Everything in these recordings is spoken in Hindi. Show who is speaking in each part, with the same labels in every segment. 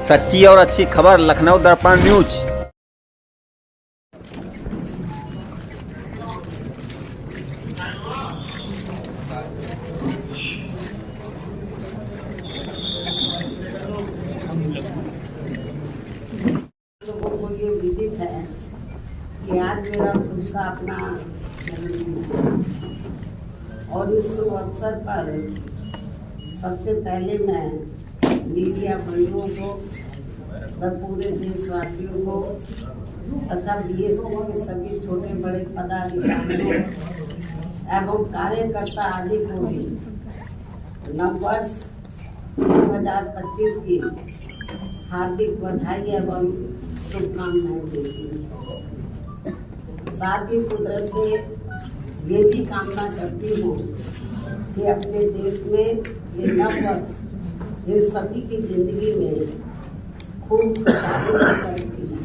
Speaker 1: सच्ची और अच्छी खबर लखनऊ दर्पण न्यूज।
Speaker 2: लोगों को ये विदित है कि आज मेरा खुद का अपना जन्मदिन है और इस शुभ अवसर पर सबसे पहले मैं मीडिया बंधुओं को व पूरे देशवासियों को तथा बीएसपी के सभी छोटे बड़े पदाधिकारियों एवं कार्यकर्ता आदि को भी नववर्ष 2025 की हार्दिक बधाई एवं शुभकामनाएं देती हूँ। साथ ही कुदरत से ये भी कामना करती हूँ कि अपने देश में ये नववर्ष इन सभी की जिंदगी में खूब तरक्की है।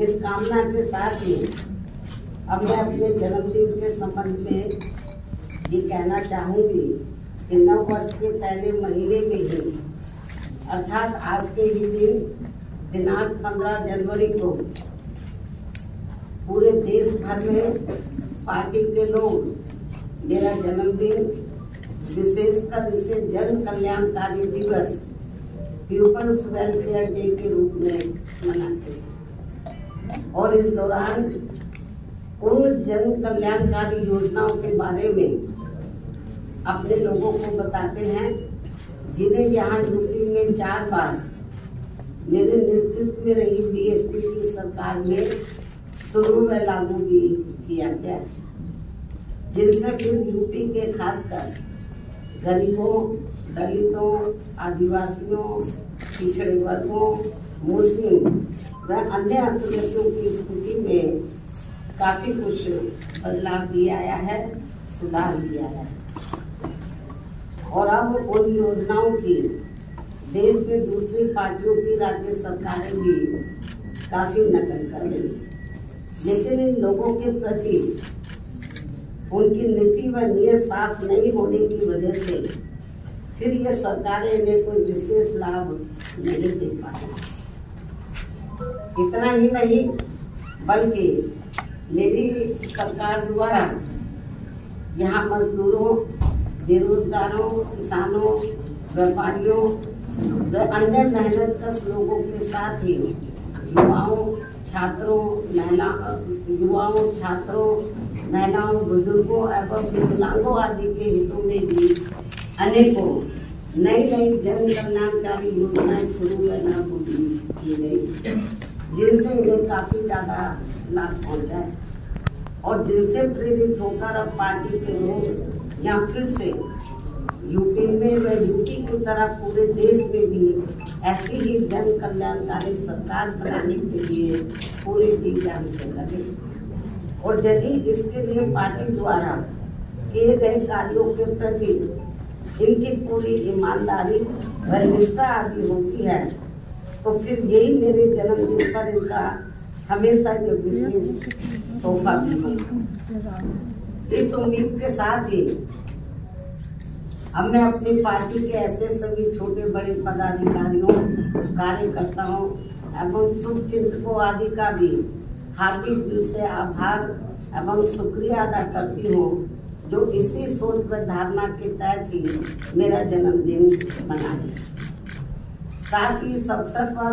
Speaker 2: इस कामना के साथ ही अब मैं अपने जन्मदिन के संबंध में ये कहना चाहूँगी कि नववर्ष के पहले महीने में ही अर्थात आज के ही दिन दिनांक 15 जनवरी को पूरे देश भर में पार्टी के लोग मेरा जन्मदिन विशेषकर इसे जन कल्याणकारी दिवस पीपल्स वेलफेयर डे के रूप में मनाते हैं और इस दौरान उन जन कल्याणकारी योजनाओं के बारे में अपने लोगों को बताते हैं जिन्हें यहाँ यूपी में 4 बार मेरे नेतृत्व में रही बीएसपी की सरकार में शुरू व लागू भी किया गया, जिनसे फिर यूपी के खासकर गरीबों, दलितों, आदिवासियों, पिछड़े वर्गों, मुस्लिम व अन्य अल्पसंख्यकों की स्थिति में काफी कुछ बदलाव भी आया है, सुधार भी आया है और अब उन योजनाओं की देश में दूसरी पार्टियों की राज्य सरकारें भी काफी नकल कर रही हैं। लेकिन इन लोगों के प्रति उनकी नीति व नीयत साफ नहीं होने की वजह से फिर ये सरकारें इन्हें कोई विशेष लाभ नहीं दे पाई। इतना ही नहीं बल्कि मेरी सरकार द्वारा यहाँ मजदूरों, बेरोजगारों, किसानों, व्यापारियों व अन्य मेहनतकश लोगों के साथ ही महिलाओं, बुजुर्गों एवं विकलांगों आदि के हितों में भी अनेकों नई जन कल्याणकारी योजनाएं शुरू व लागू की गई, जिनसे इन्हें काफी ज्यादा लाभ पहुंचा है और जिनसे प्रेरित होकर अब पार्टी के लोग या फिर से यूपी में व यूपी की तरह पूरे देश में भी ऐसी ही जन कल्याणकारी सरकार बनाने के लिए पूरे जी जान से लगे और यदि इसके लिए पार्टी द्वारा किए गए कार्यों के प्रति इनकी पूरी ईमानदारी व निष्ठा आदि होती है तो फिर यही मेरे जन्मदिन पर इनका हमेशा ये विशेष तोहफा भी होगा। इस उम्मीद के साथ ही अब मैं अपनी पार्टी के ऐसे सभी छोटे बड़े पदाधिकारियों, कार्यकर्ताओं एवं शुभचिंतकों आदि का भी हार्दिक दिल से आभार एवं शुक्रिया अदा करती हूँ जो इसी सोच व धारणा के तहत ही मेरा जन्मदिन मनाए। साथ ही इस अवसर पर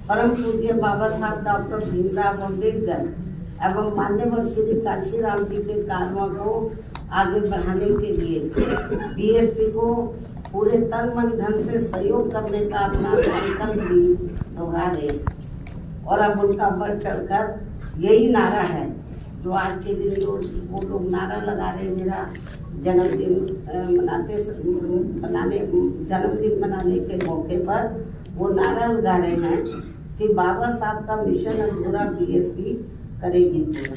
Speaker 2: परम पूज्य बाबा साहब डॉक्टर भीमराव अम्बेडकर एवं मान्यवर श्री काशीराम जी के कार्यों को आगे बढ़ाने के लिए बीएसपी को पूरे तन मन धन से सहयोग करने का अपना संकल्प भी दोहरा रहे और अब उनका बढ़ चढ़कर यही नारा है जो आज के दिन वो लोग नारा लगा रहे मेरा जन्मदिन मनाने के मौके पर वो नारा लगा रहे हैं कि बाबा साहब का मिशन अधूरा बीएसपी करेगी पूरा।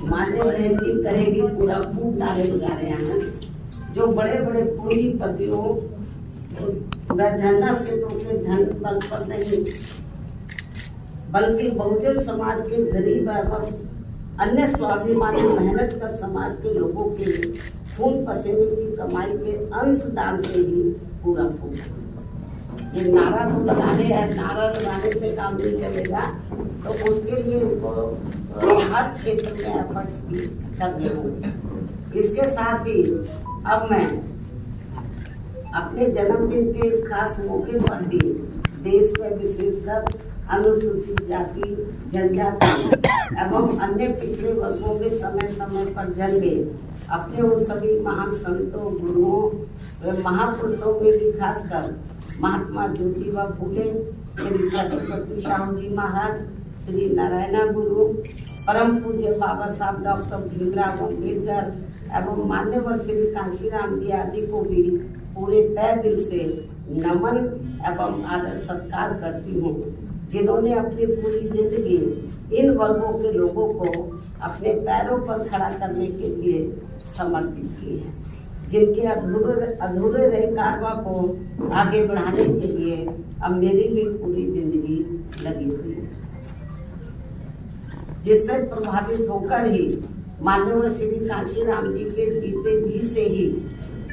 Speaker 2: मान्य बहन करेगी पूरा, खूब नारे लगा रहे हैं जो बड़े बड़े पूंजीपतियों व धनराशियों के धन बल पर नहीं बल्कि बहुजन समाज के गरीब एवं अन्य स्वाभिमानी मेहनत कर समाज के लोगों के खून पसीने की कमाई के अंशदान से ही पूरा होगा। ये नारा तो लगाने है, नारा लगाने से काम नहीं चलेगा, तो उसके लिए उनको हर क्षेत्र में एफर्ट्स भी करने होंगे। इसके साथ ही अब मैं अपने जन्मदिन के इस खास मौके पर भी देश में विशेषकर अनुसूचित जाति, जनजाति एवं अन्य पिछड़े वर्गों में समय समय पर जन्मे अपने उन सभी महान संतों, गुरुओं व महापुरुषों में भी खासकर महात्मा ज्योतिबा फूले, श्री छत्रपति शाहू जी महाराज, श्री नारायणा गुरु, परम पूज्य बाबा साहब डॉक्टर भीमराव अम्बेडकर एवं मान्यवर श्री कांशीराम जी आदि को भी पूरे तय दिल से नमन एवं आदर सत्कार करती हूँ, जिन्होंने अपनी पूरी जिंदगी इन वर्गों के लोगों को अपने पैरों पर खड़ा करने के लिए समर्पित की है, जिनके अधूरे रहे कारवां को आगे बढ़ाने के लिए अब मेरी भी पूरी जिंदगी लगी हुई है, जिससे प्रभावित होकर ही मान्यवर श्री कांशीराम जी के जीते जी से ही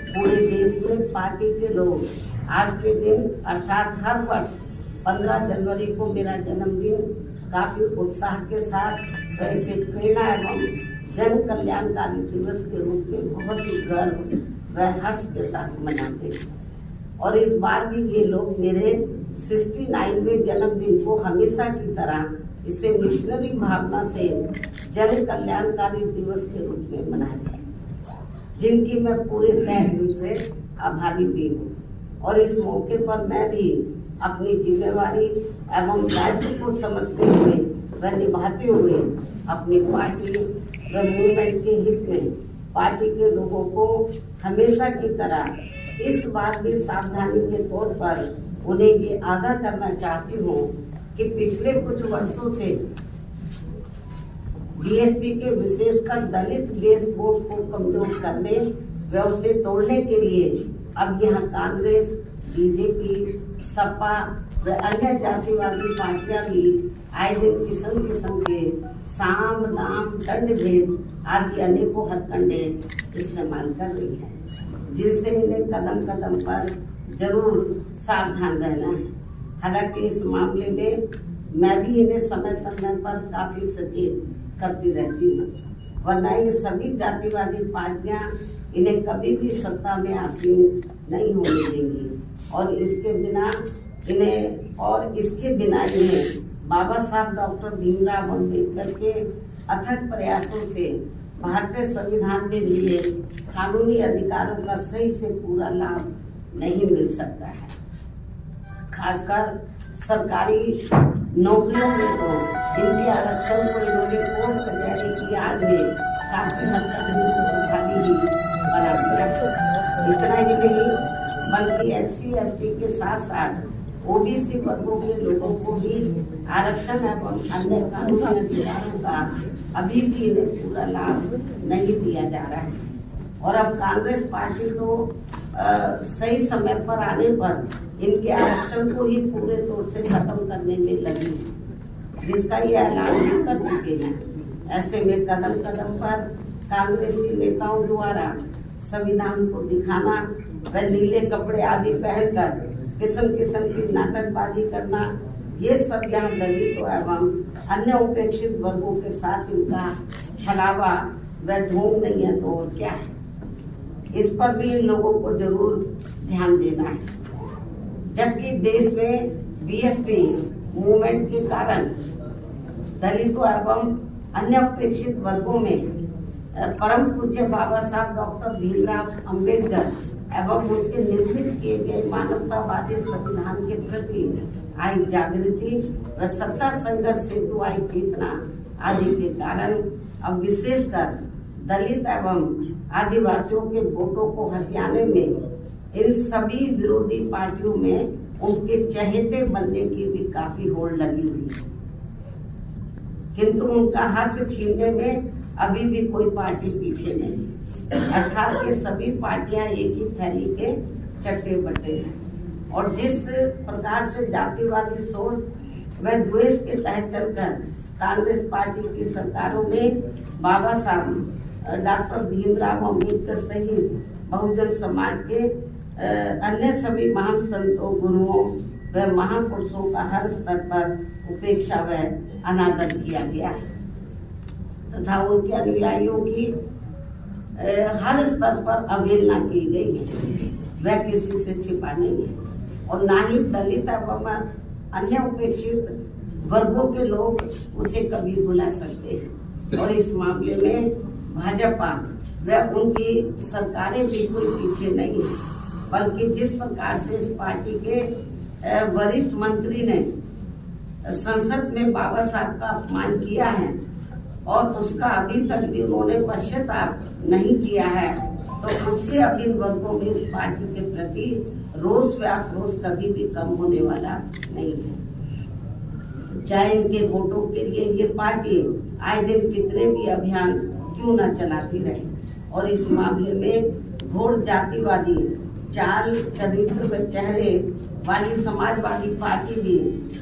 Speaker 2: पूरे देश में पार्टी के लोग आज के दिन अर्थात हर वर्ष 15 जनवरी को मेरा जन्मदिन काफी उत्साह के साथ वैसे प्रेरणा एवं जन कल्याणकारी दिवस के रूप में बहुत ही गर्व व हर्ष के साथ मनाते हैं। और इस बार भी ये लोग मेरे 69वें जन्मदिन को हमेशा की तरह इसे मिशनरी भावना से जन कल्याणकारी दिवस के रूप में मनाते हैं, जिनकी मैं पूरे तहे दिल से आभारी भी हूँ। और इस मौके पर मैं भी अपनी जिम्मेवारी एवं दायित्व को समझते हुए व निभाते हुए अपनी पार्टी व मूवमेंट के हित में पार्टी के लोगों को हमेशा की तरह इस बात की सावधानी के तौर पर उन्हें ये आगाह करना चाहती हूँ कि पिछले कुछ वर्षों से बीएसपी के विशेषकर दलित बेस वोट को कमजोर करने व उसे तोड़ने के लिए अब यहाँ कांग्रेस, बीजेपी, सपा व अन्य जातिवादी पार्टियां भी आए दिन किस्म किस्म के साम दाम दंड भेद आदि अनेकों हथकंडे इस्तेमाल कर रही है, जिससे इन्हें कदम कदम पर जरूर सावधान रहना है। हालांकि इस मामले में मैं भी इन्हें समय समय पर काफी सचेत करती रहती हूँ, वरना ये सभी जातिवादी पार्टियां इन्हें कभी भी सत्ता में आसीन नहीं होने देंगी और इसके बिना इन्हें बाबा साहब डॉक्टर भीमराव अम्बेडकर के अथक प्रयासों से भारतीय संविधान में मिले कानूनी अधिकारों का सही से पूरा लाभ नहीं मिल सकता है। खासकर सरकारी नौकरियों में तो इनके आरक्षण को इन्होंने कोर्ट कचहरी की आड़ में काफी हद तक प्रभावी ही बना दिया। इतना ही नहीं बल्कि SC/ST के साथ साथ OBC वर्गों के लोगों को भी आरक्षण एवं अन्य कानूनी अधिकारों का अभी भी इन्हें पूरा लाभ नहीं दिया जा रहा है। और अब कांग्रेस पार्टी तो सही समय पर आने पर इनके आरक्षण को ही पूरे तौर से खत्म करने में लगी, जिसका ये ऐलान भी कर चुके हैं। ऐसे में कदम कदम पर कांग्रेसी नेताओं द्वारा संविधान को दिखाना व नीले कपड़े आदि पहनकर किस्म किस्म की नाटकबाजी करना, ये सब यहाँ दलितों एवं अन्य उपेक्षित वर्गों के साथ इनका छलावा व ढोंग नहीं है तो और क्या है। इस पर भी इन लोगों को जरूर ध्यान देना है। जबकि देश में बीएसपी मूवमेंट के कारण दलितों एवं अन्य उपेक्षित वर्गों में परम पूज्य बाबा साहब डॉक्टर भीमराव अम्बेडकर एवं उनके निर्मित किए गए मानवतावादी संविधान के प्रति आई जागृति व सत्ता संघर्ष हेतु आई चेतना आदि के कारण अब विशेषकर दलित एवं आदिवासियों के वोटों को हथियाने में इन सभी विरोधी पार्टियों में उनके चहेते बनने की भी काफी होड़ लगी हुई है, किंतु उनका हक छीनने में अभी भी कोई पार्टी पीछे नहीं। अर्थात ये सभी पार्टियां एक ही थैली के चट्टे बट्टे हैं और जिस प्रकार से जातिवादी सोच व द्वेष के तहत चलकर कांग्रेस पार्टी की सरकारों में बाबा साहब डॉक्टर भीमराव अम्बेडकर सहित बहुजन समाज के अन्य सभी महान संतों, गुरुओं व महापुरुषों का हर स्तर पर उपेक्षा व अनादर किया गया है तथा उनके अनुयायियों की हर स्तर पर अवहेलना की गई है। वह किसी से छिपा नहीं है और ना ही दलित एवं अन्य उपेक्षित वर्गों के लोग उसे कभी भुला सकते हैं। और इस मामले में भाजपा व उनकी सरकारें भी कोई पीछे नहीं है, बल्कि जिस प्रकार से इस पार्टी के वरिष्ठ मंत्री ने संसद में बाबा साहब का अपमान किया है और उसका अभी तक भी उन्होंने पश्चाताप नहीं किया है, तो उससे अब इन वर्गों में इस पार्टी के प्रति रोष व आक्रोश कभी भी कम होने वाला नहीं है। चाहे इनके वोटों के लिए ये पार्टी आए दिन कितने भी अभियान क्यों न चलाती रहे, और इस मामले में घोर जातिवादी चाल चरित्र व चेहरे वाली समाजवादी पार्टी भी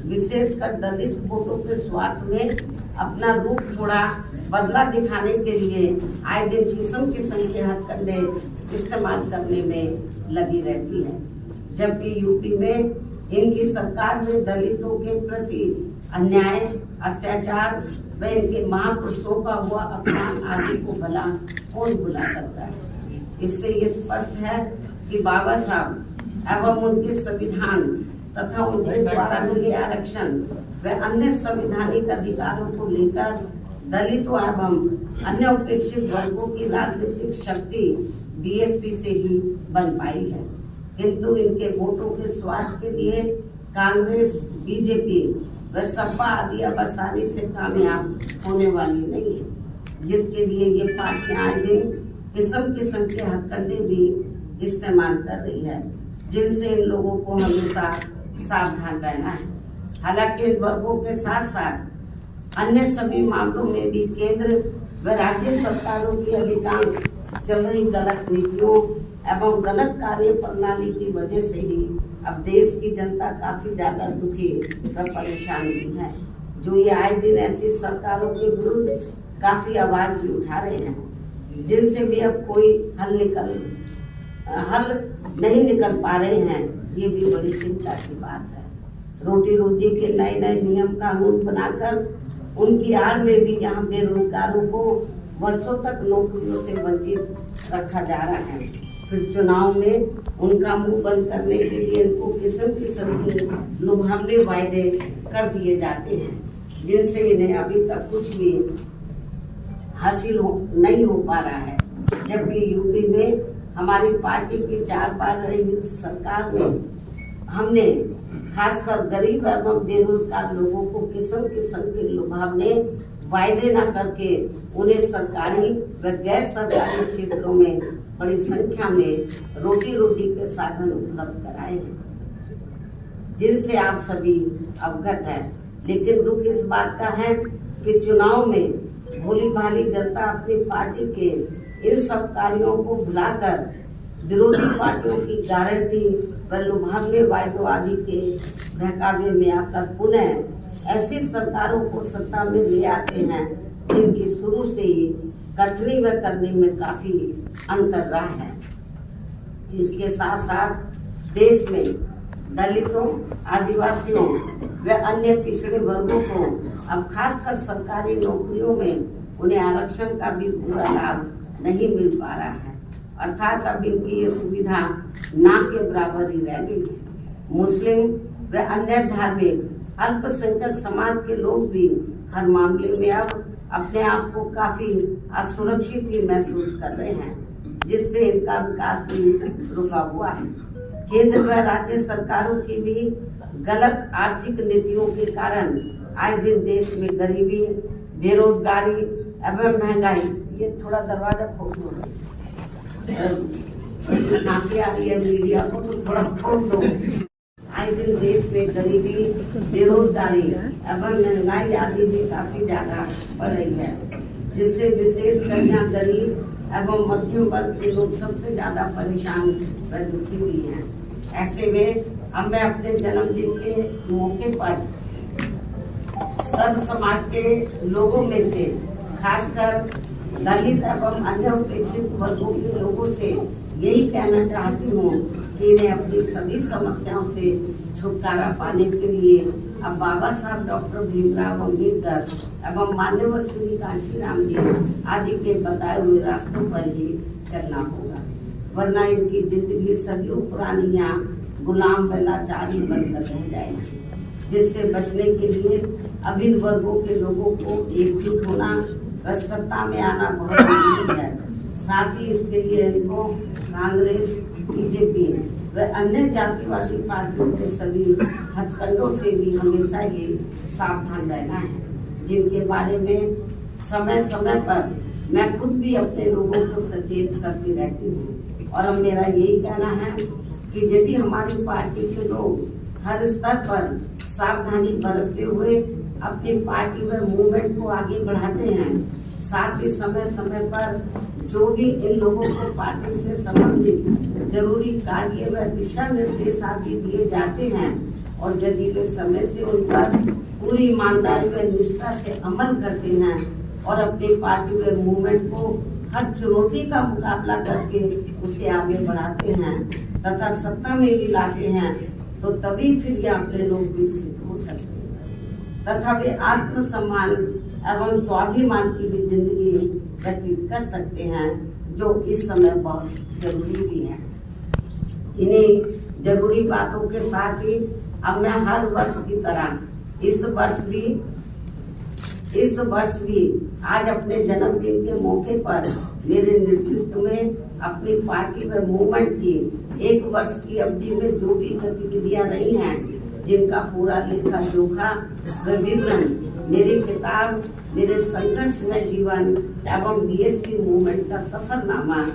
Speaker 2: विशेषकर दलित वोटों के स्वार्थ में अपना रूप थोड़ा बदला दिखाने के लिए आए दिन किस्म किस्म के हथकंडे इस्तेमाल करने में लगी रहती है। जबकि यूपी में इनकी सरकार में दलितों के प्रति अन्याय, अत्याचार व इनके महापुरुषों का हुआ अपमान आदि को भला कौन भुला सकता है। इससे ये स्पष्ट है कि बाबा साहब एवं उनके संविधान तथा उनके द्वारा मिले आरक्षण व अन्य संवैधानिक अधिकारों को लेकर दलितों एवं अन्य उपेक्षित वर्गों की राजनीतिक शक्ति बीएसपी से ही बन पाई है, किंतु इनके वोटों के स्वार्थ के लिए कांग्रेस, बीजेपी व सपा आदि अब आसानी से कामयाब होने वाली नहीं है, जिसके लिए ये पार्टियां आए दिन किस्म किस्म के हथकंडे भी इस्तेमाल कर रही है, जिनसे इन लोगों को हमेशा सावधान रहना है। हालांकि इन वर्गों के साथ साथ अन्य सभी मामलों में भी केंद्र व राज्य सरकारों की अधिकांश चल रही गलत नीतियों एवं गलत कार्य प्रणाली की वजह से ही अब देश की जनता काफी ज्यादा दुखी व परेशान भी है, जो ये आए दिन ऐसी सरकारों के विरुद्ध काफी आवाज भी उठा रहे हैं, जिनसे भी अब कोई हल नहीं निकल पा रहे हैं। ये भी बड़ी चिंता की बात है। रोटी रोजी के नए नए नियम कानून बनाकर उनकी आड़ में भी यहाँ बेरोजगारों को वर्षों तक नौकरियों से वंचित रखा जा रहा है। फिर चुनाव में उनका मुंह बंद करने के लिए इनको किस्म किस्म के लुभावने वायदे कर दिए जाते हैं, जिनसे इन्हें अभी तक कुछ भी हासिल नहीं हो पा रहा है। जबकि यूपी में हमारी पार्टी की 4 बार रही सरकार में हमने खासकर गरीब एवं बेरोजगार लोगों को किस्म किस्म के लुभावने वायदे न करके उन्हें सरकारी व गैर सरकारी क्षेत्रों में बड़ी संख्या में रोटी रोटी के साधन उपलब्ध कराए हैं, जिनसे आप सभी अवगत हैं। लेकिन दुख इस बात का है कि चुनाव में भोली भाली जनता अपनी पार्टी के इन सब कार्यों को भुलाकर विरोधी पार्टियों की गारंटी व लुभावने वायदों आदि के बहकावे में आकर पुनः ऐसी सरकारों को सत्ता में ले आते हैं जिनकी शुरू से ही कथनी व करने में काफी अंतर रहा है। इसके साथ साथ देश में दलितों, आदिवासियों व अन्य पिछड़े वर्गों को अब खासकर सरकारी नौकरियों में उन्हें आरक्षण का भी पूरा लाभ नहीं मिल पा रहा है, अर्थात अब इनकी ये सुविधा ना के बराबर ही रह गई है। मुस्लिम व अन्य धार्मिक अल्पसंख्यक समाज के लोग भी हर मामले में अब अपने आप को काफी असुरक्षित ही महसूस कर रहे हैं, जिससे इनका विकास भी रुका हुआ है। केंद्र व राज्य सरकारों की भी गलत आर्थिक नीतियों के कारण आए दिन देश में गरीबी, बेरोजगारी एवं महंगाई, ये थोड़ा दरवाजा खोल दो, खांसी आ रही है मीडिया को तो थोड़ा खोल दो। आए दिन देश में गरीबी, बेरोजगारी एवं महंगाई आदि भी काफी ज्यादा बढ़ रही है, जिससे विशेषकर यहाँ गरीब एवं मध्यम वर्ग के लोग सबसे ज्यादा परेशान व दुखी हुई हैं। ऐसे में अब मैं अपने जन्मदिन के मौके पर सर्व समाज के लोगों में से खासकर दलित एवं अन्य उपेक्षित वर्गों के लोगों से यही कहना चाहती हूँ कि इन्हें अपनी सभी समस्याओं से छुटकारा पाने के लिए अब बाबा साहब डॉक्टर भीमराव अम्बेडकर एवं मान्यवर श्री कांशीराम जी आदि के बताए हुए रास्तों पर ही चलना होगा, वरना इनकी जिंदगी सदियों पुरानी या गुलाम व लाचारी बनकर रह जाएगी। जिससे बचने के लिए अब इन वर्गों के लोगों को एकजुट होना व सत्ता में आना बहुत जरूरी है। साथ ही इसके लिए इनको कांग्रेस, बीजेपी व अन्य जातिवादी पार्टियों के सभी हथकंडों से भी हमेशा ही सावधान रहना है, जिनके बारे में समय समय पर मैं खुद भी अपने लोगों को सचेत करती रहती हूँ। और अब मेरा यही कहना है कि यदि हमारी पार्टी के लोग हर स्तर पर सावधानी बरतते हुए अपनी पार्टी व मूवमेंट को आगे बढ़ाते हैं, साथ ही समय समय पर जो भी इन लोगों को पार्टी से संबंधित जरूरी कार्य व दिशा निर्देश आदि दिए जाते हैं और यदि वे समय से उन पर पूरी ईमानदारी व निष्ठा से अमल करते हैं और अपनी पार्टी व मूवमेंट को हर चुनौती का मुकाबला करके उसे आगे बढ़ाते हैं तथा सत्ता में भी लाते हैं, तो तभी फिर ये अपने लोग विकसित हो सकते हैं तथा वे आत्मसम्मान एवं स्वाभिमान की भी जिंदगी व्यतीत कर सकते हैं, जो इस समय बहुत जरूरी भी है। इन्हीं जरूरी बातों के साथ ही अब मैं हर वर्ष की तरह इस वर्ष भी आज अपने जन्मदिन के मौके पर मेरे नेतृत्व में अपनी पार्टी व मूवमेंट की 1 वर्ष की अवधि में जो भी गतिविधियां रही हैं, जिनका पूरा लेखा जोखा व विवरण मेरी किताब मेरे संघर्षमय जीवन एवं बीएसपी मूवमेंट का सफरनामा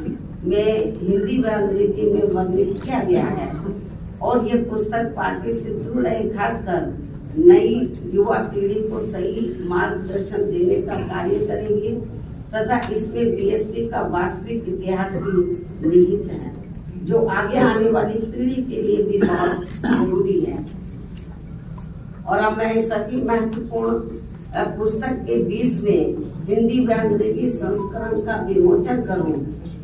Speaker 2: में हिंदी व अंग्रेजी में वर्णित किया गया है। और ये पुस्तक पार्टी से जुड़ रहे खासकर नई युवा पीढ़ी को सही मार्गदर्शन देने का कार्य करेगी तथा इसमें बीएसपी का वास्तविक इतिहास भी निहित है, जो आगे आने वाली पीढ़ी के लिए भी बहुत जरूरी है। और अब मैं इस अति महत्वपूर्ण पुस्तक के 20वें हिंदी व अंग्रेजी संस्करण का विमोचन करूं,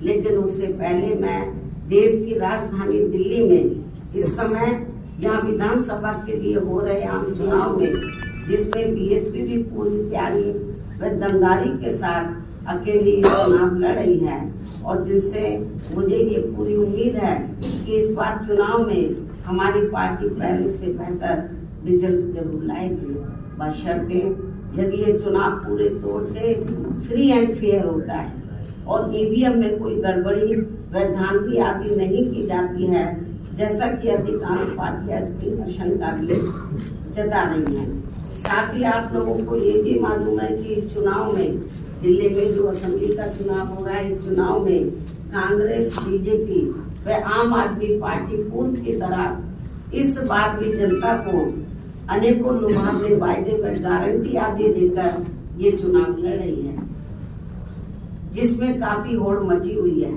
Speaker 2: लेकिन उससे पहले मैं देश की राजधानी दिल्ली में इस समय यहाँ विधानसभा के लिए हो रहे आम चुनाव में, जिसमें बीएसपी भी पूरी तैयारी व दमदारी के साथ अकेली चुनाव लड़ रही है और जिनसे मुझे ये पूरी उम्मीद है कि इस बार चुनाव में हमारी पार्टी पहले से बेहतर रिजल्ट जरूर लाएगी, बशर्ते यदि ये चुनाव पूरे तौर से फ्री एंड फेयर होता है और ईवीएम में कोई गड़बड़ी व धांधली आदि नहीं की जाती है, जैसा कि अधिकांश पार्टियां इसकी आशंका भी जता रही हैं। साथ ही आप लोगों को ये भी मालूम है कि इस चुनाव में दिल्ली में जो असेंबली का चुनाव हो रहा है, इस चुनाव में कांग्रेस, बीजेपी व आम आदमी पार्टी पूर्व की तरह इस बार भी जनता को अनेकों लुभावने वायदे व गारंटी आदि देकर ये चुनाव लड़ रही है, जिसमें काफी होड़ मची हुई है।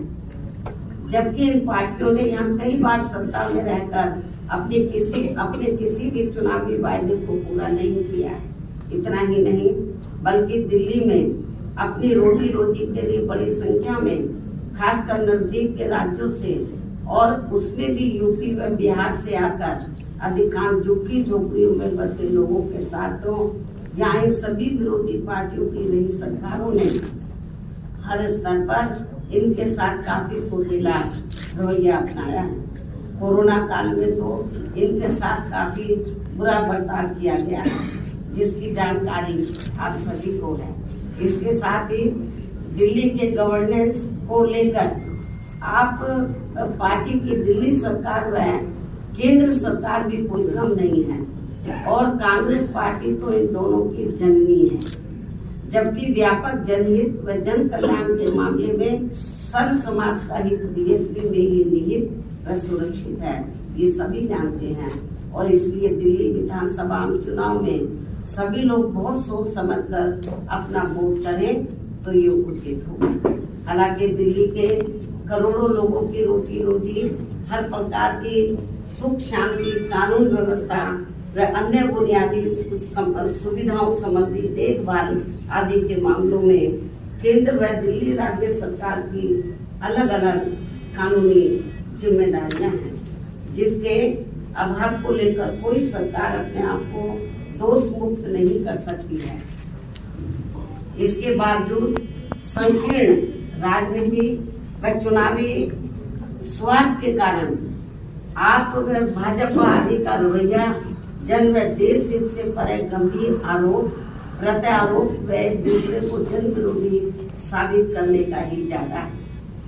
Speaker 2: जबकि इन पार्टियों ने यहाँ कई बार सत्ता में रहकर अपने किसी भी चुनावी वायदे को पूरा नहीं किया है। इतना ही नहीं बल्कि दिल्ली में अपनी रोटी रोजी के लिए बड़ी संख्या में खासकर नजदीक के राज्यों से और उसमें भी यूपी व बिहार से आकर अधिकांश झुग्गी झोपड़ियों में बसे लोगों के साथों या इन सभी विरोधी पार्टियों की रही सरकारों ने हर स्तर पर इनके साथ काफी सोचीला रवैया अपनाया है। कोरोना काल में तो इनके साथ काफी बुरा बर्ताव किया गया है, जिसकी जानकारी आप सभी को है। इसके साथ ही दिल्ली के गवर्नेंस को लेकर आप पार्टी की दिल्ली सरकार व केंद्र सरकार भी कोई कम नहीं है और कांग्रेस पार्टी तो इन दोनों की जननी है, जबकि व्यापक जनहित व जन कल्याण के मामले में सर्व समाज का हित बीएसपी में ही निहित व सुरक्षित है, ये सभी जानते हैं। और इसलिए दिल्ली विधानसभा चुनाव में सभी लोग बहुत सोच समझकर अपना वोट करें तो ये उचित होगा। हालांकि दिल्ली के करोड़ों लोगों की रोटी रोजी, हर प्रकार की सुख शांति, कानून व्यवस्था व अन्य बुनियादी सुविधाओं संबंधी देखभाल आदि के मामलों में केंद्र व दिल्ली राज्य सरकार की अलग अलग कानूनी जिम्मेदारियां हैं, जिसके अभाव को लेकर कोई सरकार अपने आप को दोष मुक्त नहीं कर सकती है। इसके बावजूद संकीर्ण राजनीति व चुनावी स्वार्थ के कारण आप भाजपा आदि का रवैया जन व देश हित से परे गंभीर आरोप प्रत्यारोप व एक दूसरे को जन विरोधी साबित करने का ही ज्यादा है।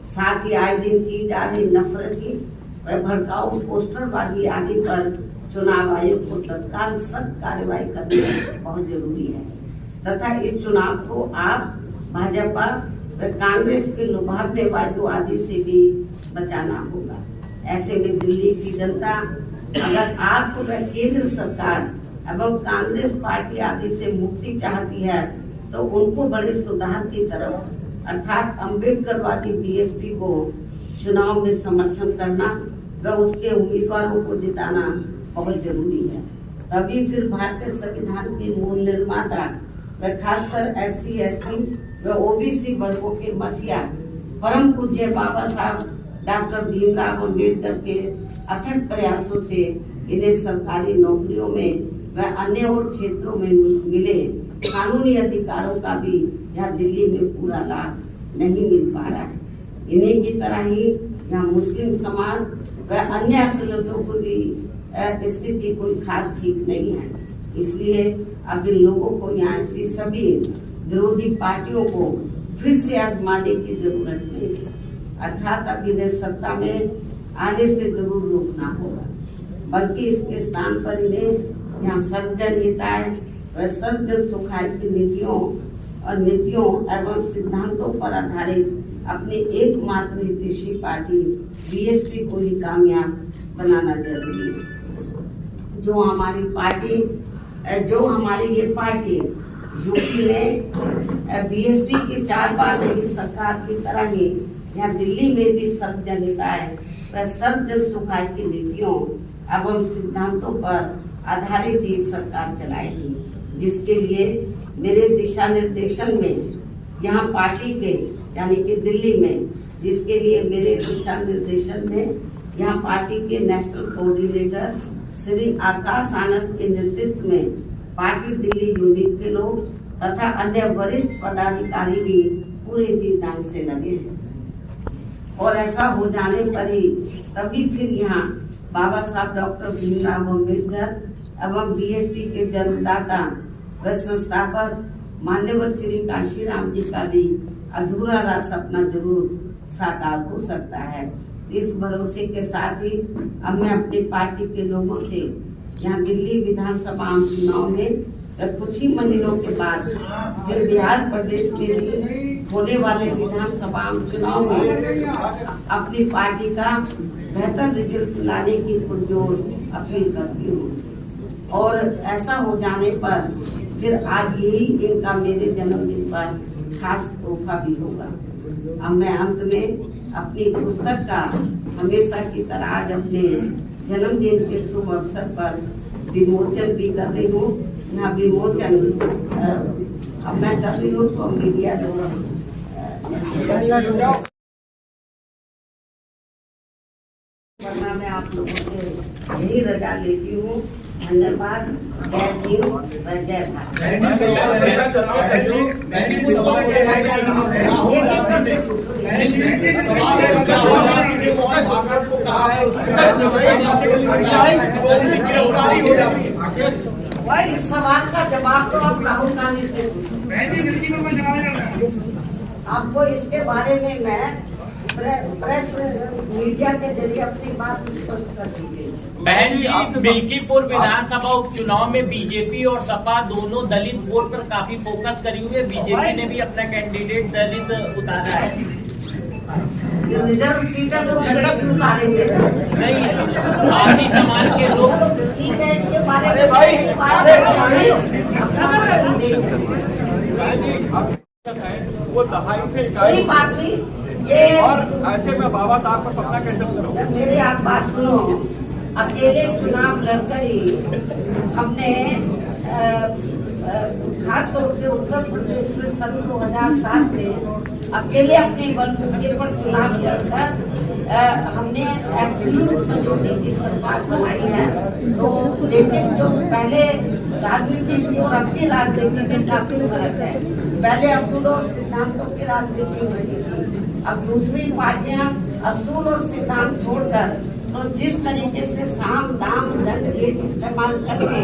Speaker 2: साथ ही आए दिन की जा रही नफरती व भड़काऊ पोस्टरबाजी आदि पर चुनाव आयोग को तत्काल सख्त कार्रवाई करना बहुत जरूरी है तथा इस चुनाव को आप भाजपा व कांग्रेस के लुभावने वादों आदि से भी बचाना होगा। ऐसे में दिल्ली की जनता अगर आप व केंद्र सरकार एवं कांग्रेस पार्टी आदि से मुक्ति चाहती है तो उनको बड़े सुधार की तरफ अर्थात अम्बेडकरवादी बीएसपी को चुनाव में समर्थन करना व उसके उम्मीदवारों को जिताना बहुत जरूरी है। तभी फिर भारतीय संविधान के मूल निर्माता व खासकर SC, ST व OBC वर्गों के मसीहा परम पूज्य बाबा साहब डॉक्टर भीमराव अम्बेडकर के अथक प्रयासों से इन्हें सरकारी नौकरियों में व अन्य और क्षेत्रों में मिले कानूनी अधिकारों का भी यहाँ दिल्ली में पूरा लाभ नहीं मिल पा रहा है। इन्हीं की तरह ही यहाँ मुस्लिम समाज व अन्य अकलियतों को भी स्थिति कोई खास ठीक नहीं है। इसलिए अब इन लोगों को यहाँ ऐसी सभी विरोधी पार्टियों को फिर से आजमाने की जरूरत नहीं है। अर्थात अब इन्हें सत्ता में आने से जरूर रोकना होगा, बल्कि इसके स्थान पर इन्हें यहाँ सर्वजन हिताय व सर्वजन सुखाय की नीतियों एवं सिद्धांतों पर आधारित अपनी एकमात्र हितैषी पार्टी बीएसपी को ही कामयाब बनाना जरूरी है। जो हमारी ये पार्टी यूपी में बीएसपी की 4 बार रही सरकार की तरह ही यहाँ दिल्ली में भी सर्वजन हिताय व सर्वजन सुखाय की नीतियों एवं सिद्धांतों पर आधारित ही सरकार चलाएगी, जिसके लिए मेरे दिशा निर्देशन में यहाँ पार्टी के यानी कि दिल्ली में, जिसके लिए मेरे दिशा निर्देशन में यहाँ पार्टी के नेशनल कोऑर्डिनेटर श्री आकाश आनंद के नेतृत्व में पार्टी दिल्ली यूनिट के लोग तथा अन्य वरिष्ठ पदाधिकारी भी पूरे जी जान से लगे हैं। और ऐसा हो जाने पर ही तभी फिर यहाँ बाबा साहब डॉक्टर भीमराव अम्बेडकर एवं बीएसपी के जन्मदाता व संस्थापक मान्यवर श्री काशीराम जी का भी अधूरा रहा सपना जरूर साकार हो सकता है। इस भरोसे के साथ ही अब मैं अपनी पार्टी के लोगों से यहाँ दिल्ली विधानसभा आम चुनाव में कुछ ही महीनों के बाद फिर बिहार प्रदेश में भी होने वाले विधानसभा आम चुनाव में अपनी पार्टी का बेहतर रिजल्ट लाने की पुरजोर अपील करती हूँ। और ऐसा हो जाने पर फिर आज यही इनका मेरे जन्मदिन पर खास तोहफा भी होगा। अब मैं अंत में अपनी पुस्तक का हमेशा की तरह आज अपने जन्मदिन के शुभ अवसर पर विमोचन भी कर रही हूँ। यहाँ विमोचन अब मैं कर रही हूँ तो मीडिया वरना मैं आप लोगों से यही रजा लेती हूँ। धन्यवाद। जय हिंद व जय भारत। इस सवाल का जवाब तो आप राहुल गांधी से आपको इसके बारे में मैं प्रेस मीडिया के जरिए अपनी बात स्पष्ट कर दी।
Speaker 3: बहन जी, मिल्कीपुर विधानसभा उपचुनाव में बीजेपी और सपा दोनों दलित वोट पर काफी फोकस करी हुई है। बीजेपी ने भी अपना कैंडिडेट दलित उतारा है।
Speaker 2: रिजर्व सीट तो दलित उतारेंगे
Speaker 3: नहीं, आसी समाज के लोग।
Speaker 2: ठीक है, इसके बारे में
Speaker 4: वो दहाई से
Speaker 2: कोई बात नहीं। ये
Speaker 4: और ऐसे में बाबा साहब का सपना कैसे पूरा होगा?
Speaker 2: मेरे आप बात सुनो। अकेले चुनाव लड़कर ही हमने खास तौर से उत्तर प्रदेश में सन 2007 में अकेले अपने बलबूते पर चुनाव लड़कर हमने एब्सोल्यूट मेजॉरिटी की सरकार बनाई है। तो लेकिन जो पहले राजनीति थी और अब की राजनीति में काफी फर्क है। पहले असूल और सिद्धांतों की राजनीति होती थी, अब दूसरी पार्टियां असूल और सिद्धांत छोड़कर तो जिस तरीके से साम दाम दंड भेद इस्तेमाल करके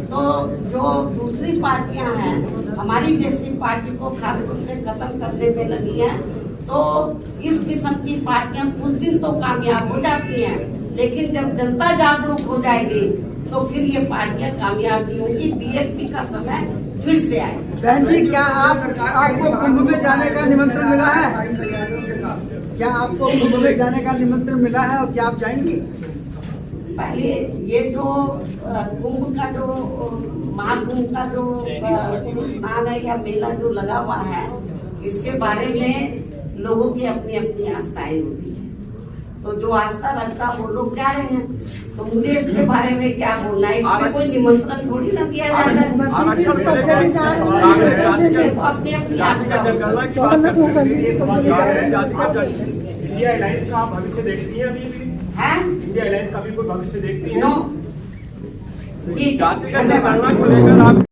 Speaker 2: तो जो दूसरी पार्टियां हैं हमारी जैसी पार्टी को खास रूप से खत्म करने में लगी हैं। तो इस किस्म की पार्टियां कुछ दिन तो कामयाब हो जाती हैं, लेकिन जब जनता जागरूक हो जाएगी तो फिर ये पार्टियां कामयाब नहीं होंगी। बीएसपी का समय फिर से आए।
Speaker 5: बहन जी, क्या आपको कुंभ में जाने का निमंत्रण मिला है? क्या आपको कुंभ में जाने का निमंत्रण मिला है और क्या आप जाएंगी?
Speaker 2: पहले ये जो कुंभ का जो महाकुंभ का जो स्नान है या मेला जो लगा हुआ है, इसके बारे में लोगों की अपनी अपनी आस्थाएं होती है। तो जो आस्था रखता वो लोग जा रहे हैं, तो मुझे इसके बारे में क्या बोलना है? इसमें कोई निमंत्रण थोड़ी ना दिया जाता है।
Speaker 4: आरक्षण को लेकर
Speaker 2: तो अपनी अपनी आस्था
Speaker 4: जनगणना की बात करते हैं, जातिगत इंडिया अलायंस का आप भविष्य देखती है अभी भी?
Speaker 2: है
Speaker 4: इंडिया अलायंस का भी कोई भविष्य देखती है?
Speaker 2: नो
Speaker 4: जातिगत जनगणना को लेकर आप